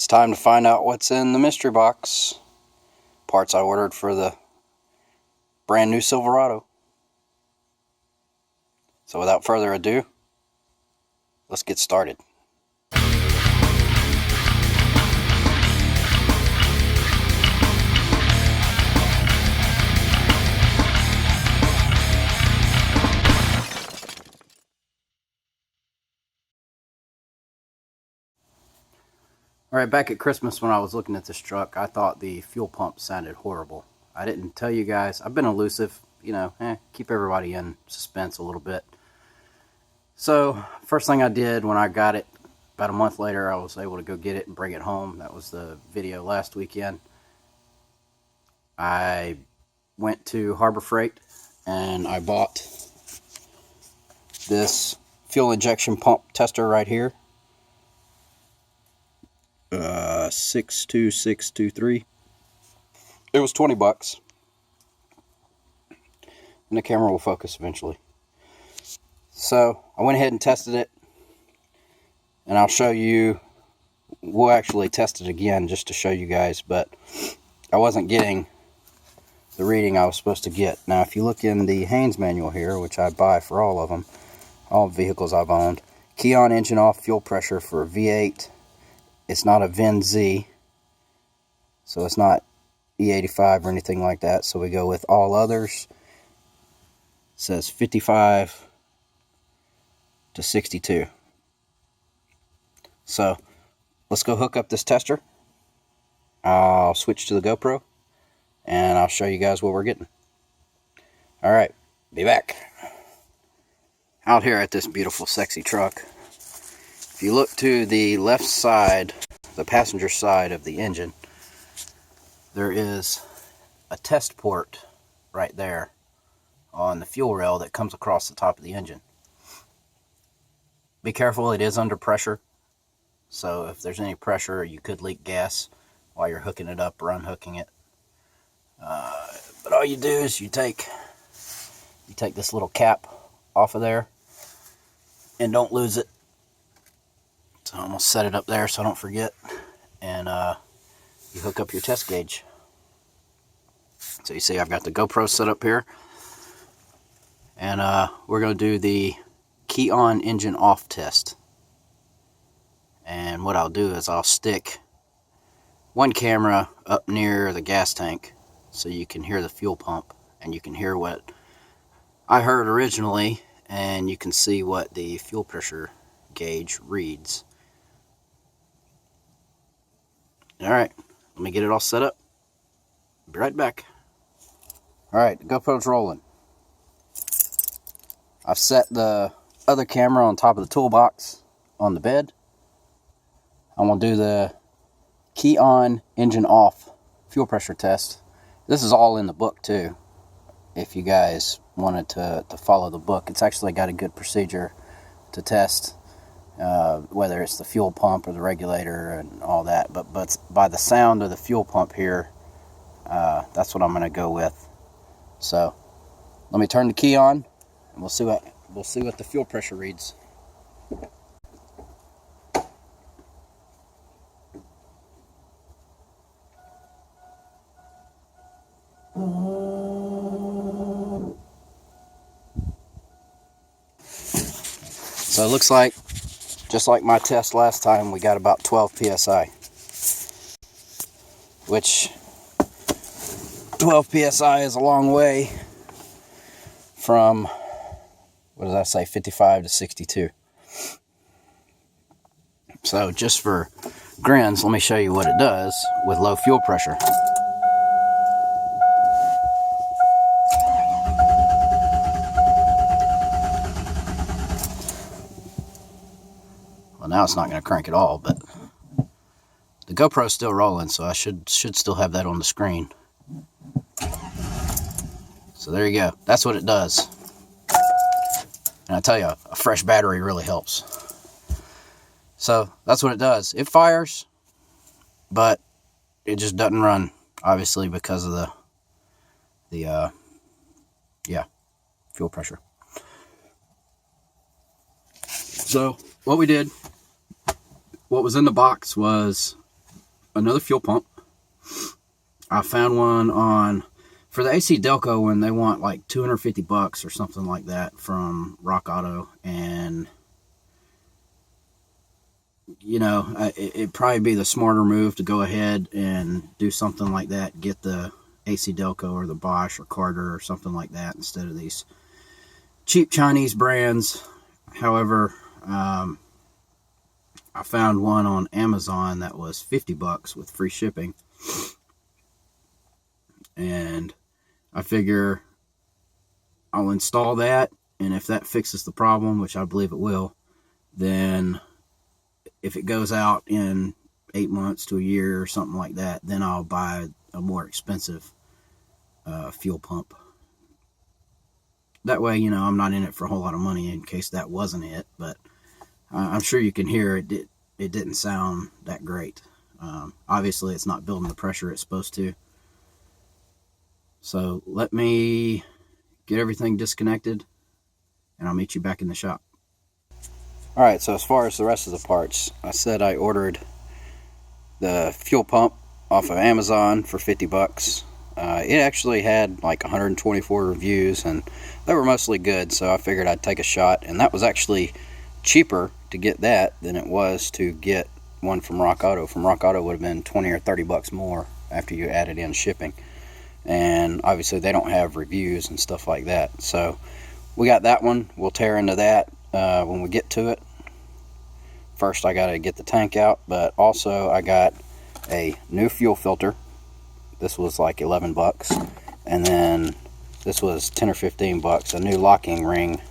It's time to find out what's in the mystery box. Parts I ordered for the brand new Silverado. So without further ado, let's get started. Alright, back at Christmas when I was looking at this truck, I thought the fuel pump sounded horrible. I didn't tell you guys. I've been elusive, keep everybody in suspense a little bit. So, first thing I did when I got it, about a month later, I was able to go get it and bring it home. That was the video last weekend. I went to Harbor Freight and I bought this fuel injection pump tester right here. 62623. It was 20 bucks. And the camera will focus eventually. So I went ahead and tested it. And I'll show you. We'll actually test it again just to show you guys. But I wasn't getting the reading I was supposed to get. Now if you look in the Haynes manual here, which I buy for all of them, all vehicles I've owned. Key on, engine off, fuel pressure for V8. It's not a VIN Z, so it's not E85 or anything like that. So we go with all others. It says 55 to 62. So let's go hook up this tester. I'll switch to the GoPro and I'll show you guys what we're getting. Alright, be back. Out here at this beautiful, sexy truck. If you look to the left side, the passenger side of the engine, there is a test port right there on the fuel rail that comes across the top of the engine. Be careful, it is under pressure. So if there's any pressure, you could leak gas while you're hooking it up or unhooking it. But all you do is you take this little cap off of there and don't lose it. So I'm going to set it up there so I don't forget. And you hook up your test gauge. So you see I've got the GoPro set up here. And we're going to do the key on, engine off test. And what I'll do is I'll stick one camera up near the gas tank so you can hear the fuel pump. And you can hear what I heard originally. And you can see what the fuel pressure gauge reads. Alright, let me get it all set up. Be right back. Alright, the GoPro's rolling. I've set the other camera on top of the toolbox on the bed. I'm going to do the key on, engine off fuel pressure test. This is all in the book too. If you guys wanted to follow the book, it's actually got a good procedure to test. Whether it's the fuel pump or the regulator and all that, but by the sound of the fuel pump here, that's what I'm going to go with. So let me turn the key on, and we'll see what the fuel pressure reads. So it looks like, just like my test last time, we got about 12 psi. Which 12 psi is a long way from, what did I say, 55 to 62. So just for grins, let me show you what it does with low fuel pressure. Well, now it's not going to crank at all, but the GoPro's still rolling, so I should still have that on the screen. So there you go. That's what it does. And I tell you, a fresh battery really helps. So that's what it does. It fires, but it just doesn't run, obviously, because of the fuel pressure. So what we did, what was in the box was another fuel pump. I found one on, for the AC Delco, when they want like $250 or something like that from Rock Auto. And, you know, it'd probably be the smarter move to go ahead and do something like that. Get the AC Delco or the Bosch or Carter or something like that instead of these cheap Chinese brands. However, I found one on Amazon that was $50 with free shipping. And I figure I'll install that, and if that fixes the problem, which I believe it will, then if it goes out in 8 months to a year or something like that, then I'll buy a more expensive fuel pump. That way, you know, I'm not in it for a whole lot of money in case that wasn't it. But I'm sure you can hear it didn't sound that great. Obviously, it's not building the pressure it's supposed to. So let me get everything disconnected, and I'll meet you back in the shop. Alright, so as far as the rest of the parts, I said I ordered the fuel pump off of Amazon for $50. It actually had like 124 reviews, and they were mostly good, so I figured I'd take a shot. And that was actually cheaper to get that than it was to get one from Rock Auto. From Rock Auto would have been 20 or $30 more after you added in shipping. And obviously they don't have reviews and stuff like that. So we got that one. We'll tear into that when we get to it. First I got to get the tank out, but also I got a new fuel filter. This was like $11, and then this was $10 or $15. A new locking ring,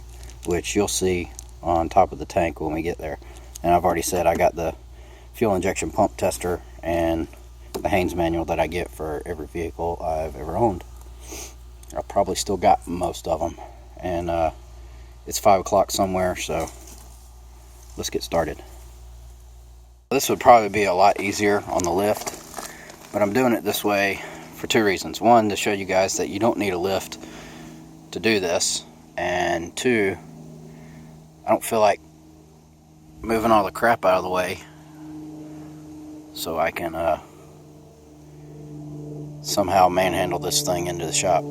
which you'll see on top of the tank when we get there. And I've already said I got the fuel injection pump tester and the Haynes manual that I get for every vehicle I've ever owned. I probably still got most of them, and it's 5 o'clock somewhere, so let's get started. This would probably be a lot easier on the lift, but I'm doing it this way for two reasons. One, to show you guys that you don't need a lift to do this, and two, I don't feel like moving all the crap out of the way so I can somehow manhandle this thing into the shop.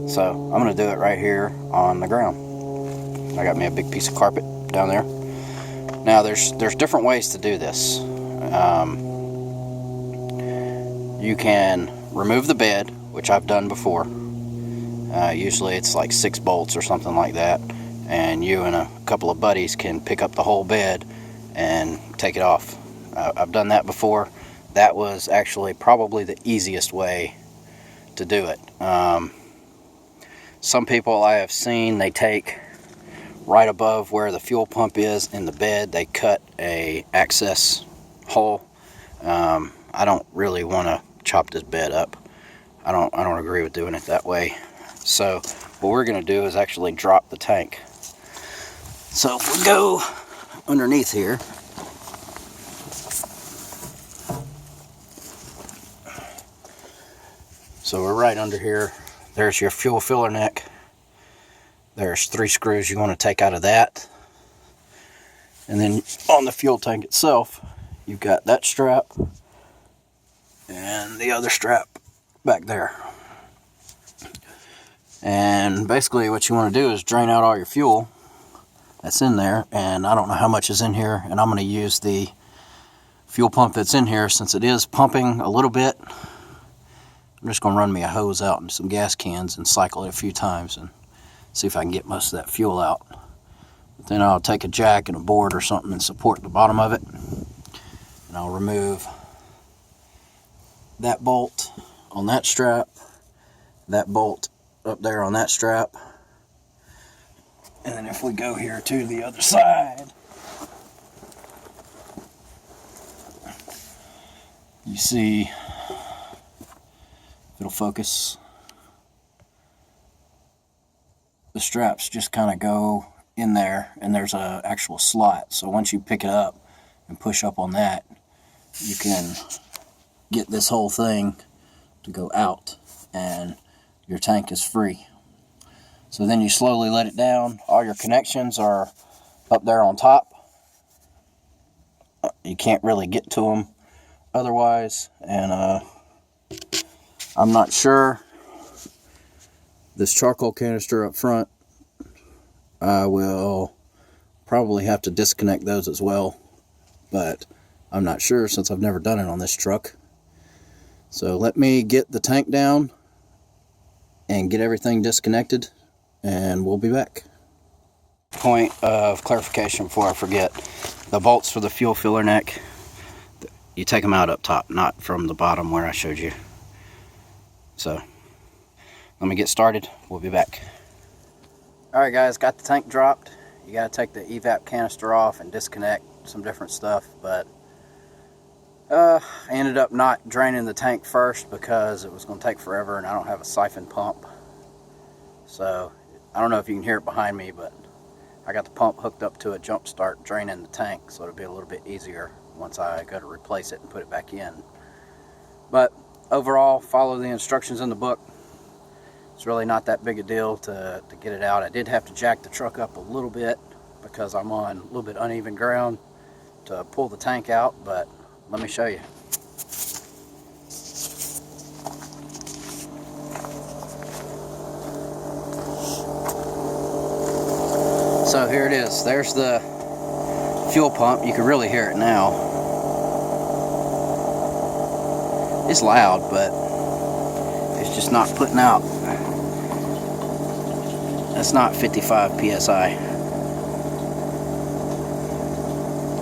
So I'm going to do it right here on the ground. I got me a big piece of carpet down there. Now there's different ways to do this. You can remove the bed, which I've done before. Usually it's like 6 bolts or something like that, and you and a couple of buddies can pick up the whole bed and take it off. I've done that before. That was actually probably the easiest way to do it. Some people I have seen, they take right above where the fuel pump is in the bed, they cut a access hole. I don't really want to chop this bed up. I don't agree with doing it that way. So what we're going to do is actually drop the tank. So if we go underneath here, so we're right under here. There's your fuel filler neck. There's 3 screws you want to take out of that. And then on the fuel tank itself, you've got that strap and the other strap back there. And basically what you want to do is drain out all your fuel that's in there. And I don't know how much is in here, and I'm going to use the fuel pump that's in here since it is pumping a little bit. I'm just going to run me a hose out into some gas cans and cycle it a few times and see if I can get most of that fuel out. But then I'll take a jack and a board or something and support the bottom of it, and I'll remove that bolt on that strap, that bolt up there on that strap, and then if we go here to the other side, you see, if it'll focus, the straps just kind of go in there, and there's a actual slot. So once you pick it up and push up on that, you can get this whole thing to go out, and your tank is free. So then you slowly let it down. All your connections are up there on top. You can't really get to them otherwise, and I'm not sure. This charcoal canister up front, I will probably have to disconnect those as well, but I'm not sure since I've never done it on this truck. So let me get the tank down and get everything disconnected, and we'll be back. Point of clarification before I forget, the bolts for the fuel filler neck, you take them out up top, not from the bottom where I showed you. So let me get started, we'll be back. Alright guys, got the tank dropped. You got to take the evap canister off and disconnect some different stuff, but I ended up not draining the tank first because it was going to take forever and I don't have a siphon pump. So I don't know if you can hear it behind me, but I got the pump hooked up to a jump start draining the tank, so it'll be a little bit easier once I go to replace it and put it back in. But overall, follow the instructions in the book. It's really not that big a deal to get it out. I did have to jack the truck up a little bit because I'm on a little bit uneven ground to pull the tank out, but let me show you. So here it is. There's the fuel pump. You can really hear it now. It's loud, but it's just not putting out. That's not 55 psi.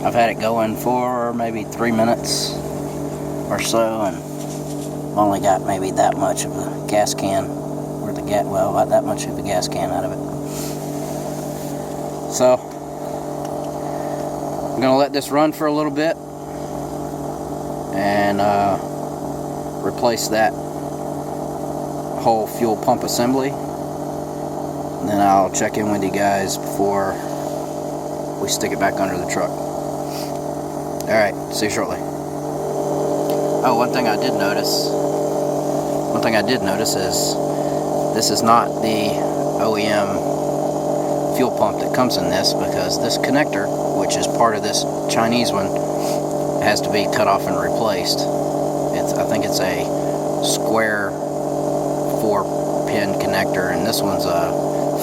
I've had it going for maybe 3 minutes or so, and only got maybe that much of the gas can, or the gas, well, about that much of the gas can out of it. So I'm gonna let this run for a little bit and replace that whole fuel pump assembly. And then I'll check in with you guys before we stick it back under the truck. Alright, see you shortly. Oh, one thing I did notice is this is not the OEM fuel pump that comes in this, because this connector, which is part of this Chinese one, has to be cut off and replaced. I think it's a square 4-pin connector, and this one's a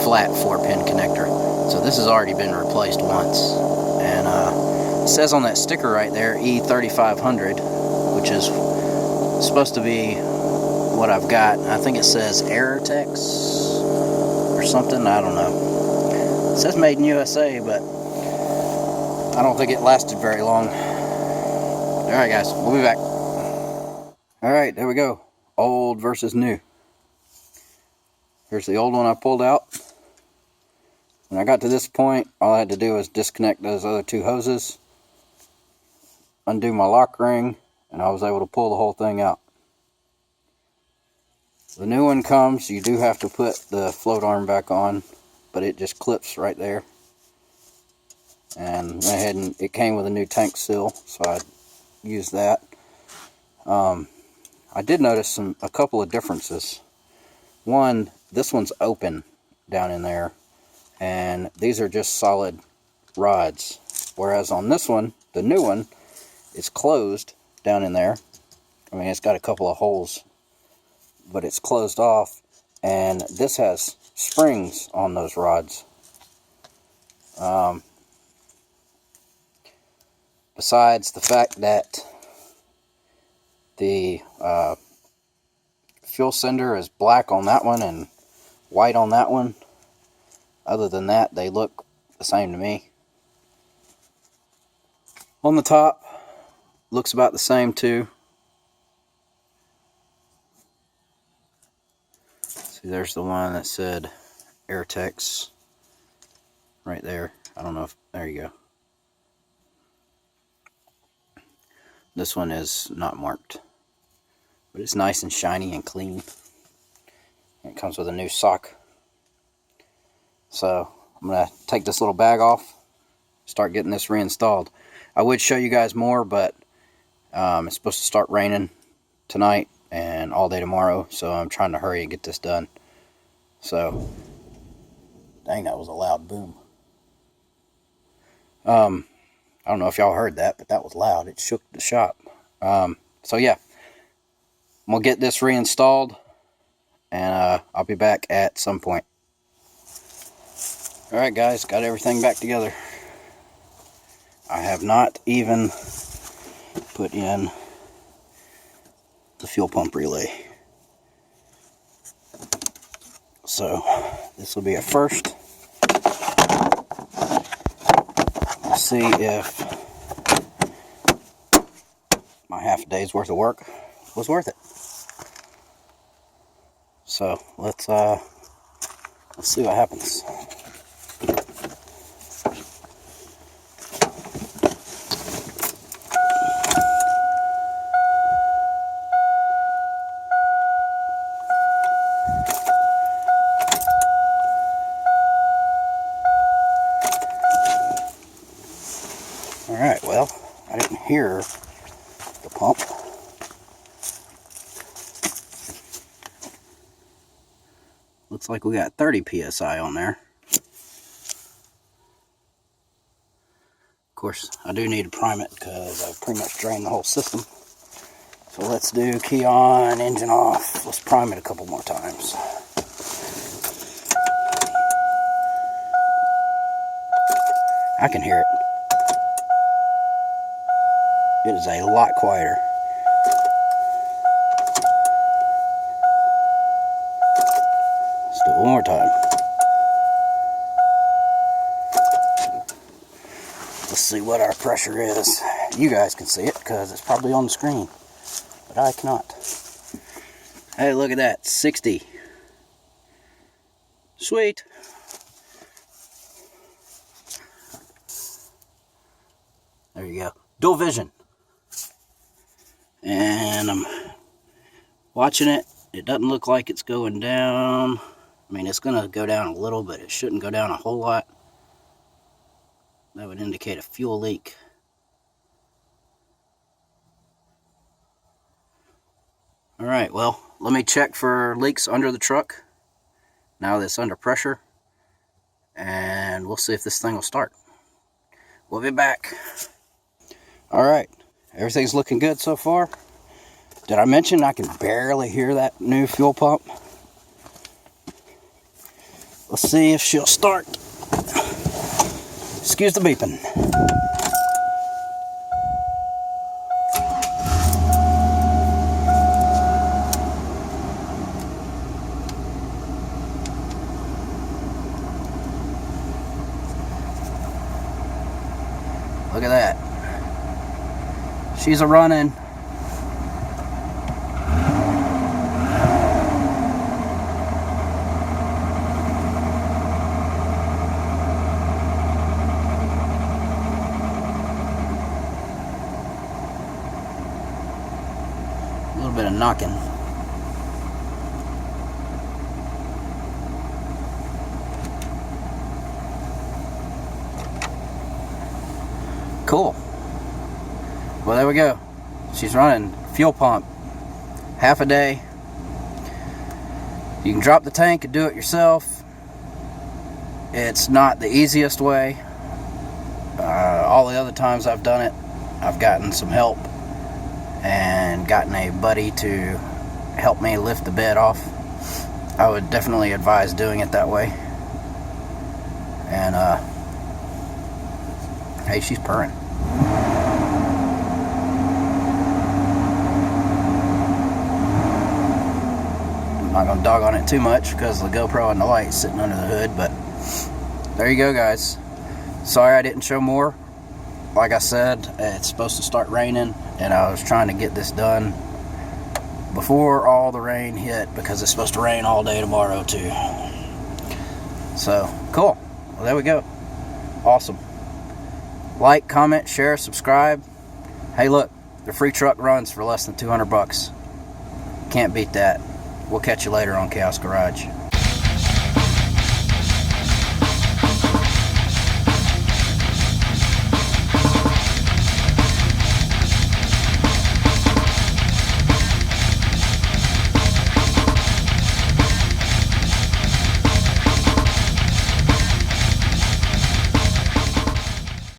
flat 4-pin connector. So this has already been replaced once, and it says on that sticker right there E3500, which is supposed to be what I've got. I think it says Aerotex or something, I don't know. It says made in USA, but I don't think it lasted very long. Alright guys, we'll be back. Alright, there we go. Old versus new. Here's the old one I pulled out. When I got to this point, all I had to do was disconnect those other 2 hoses, undo my lock ring, and I was able to pull the whole thing out. The new one comes, you do have to put the float arm back on, but it just clips right there. And went ahead and it came with a new tank seal, so I used that. I did notice a couple of differences. One, this one's open down in there, and these are just solid rods. Whereas on this one, the new one, it's closed down in there. I mean, it's got a couple of holes, but it's closed off, and this has springs on those rods. Besides the fact that the fuel sender is black on that one and white on that one, other than that, they look the same to me. On the top, looks about the same too. See, there's the one that said Airtex right there. I don't know if, there you go. This one is not marked, but it's nice and shiny and clean. It comes with a new sock. So I'm going to take this little bag off, start getting this reinstalled. I would show you guys more, but it's supposed to start raining tonight and all day tomorrow, so I'm trying to hurry and get this done. So, dang, that was a loud boom. I don't know if y'all heard that, but that was loud. It shook the shop. So yeah, I'm gonna get this reinstalled, and I'll be back at some point. Alright guys, got everything back together. I have not even put in the fuel pump relay. So this will be a first. We'll see if my half a day's worth of work was worth it. So let's see what happens. Alright, well, I didn't hear the pump. Looks like we got 30 psi on there. Of course, I do need to prime it because I've pretty much drained the whole system. So let's do key on, engine off. Let's prime it a couple more times. I can hear it. It is a lot quieter. Let's do it one more time. Let's see what our pressure is. You guys can see it because it's probably on the screen, but I cannot. Hey, look at that, 60. Sweet. There you go. Dual vision. And I'm watching it. It doesn't look like it's going down. I mean, it's going to go down a little, but it shouldn't go down a whole lot. That would indicate a fuel leak. Alright, well, let me check for leaks under the truck now that it's under pressure, and we'll see if this thing will start. We'll be back. Alright, everything's looking good so far. Did I mention I can barely hear that new fuel pump? Let's see if she'll start. Excuse the beeping. Look at that. She's a running. A little bit of knocking. Cool. Well, there we go. She's running fuel pump half a day. You can drop the tank and do it yourself. It's not the easiest way. All the other times I've done it, I've gotten some help and gotten a buddy to help me lift the bed off. I would definitely advise doing it that way. And hey, she's purring. I'm not going to dog on it too much because the GoPro and the light's sitting under the hood, but there you go, guys. Sorry I didn't show more. Like I said, it's supposed to start raining, and I was trying to get this done before all the rain hit because it's supposed to rain all day tomorrow too. So, cool. Well, there we go. Awesome. Like, comment, share, subscribe. Hey, look, the free truck runs for less than $200. Can't beat that. We'll catch you later on Chaos Garage.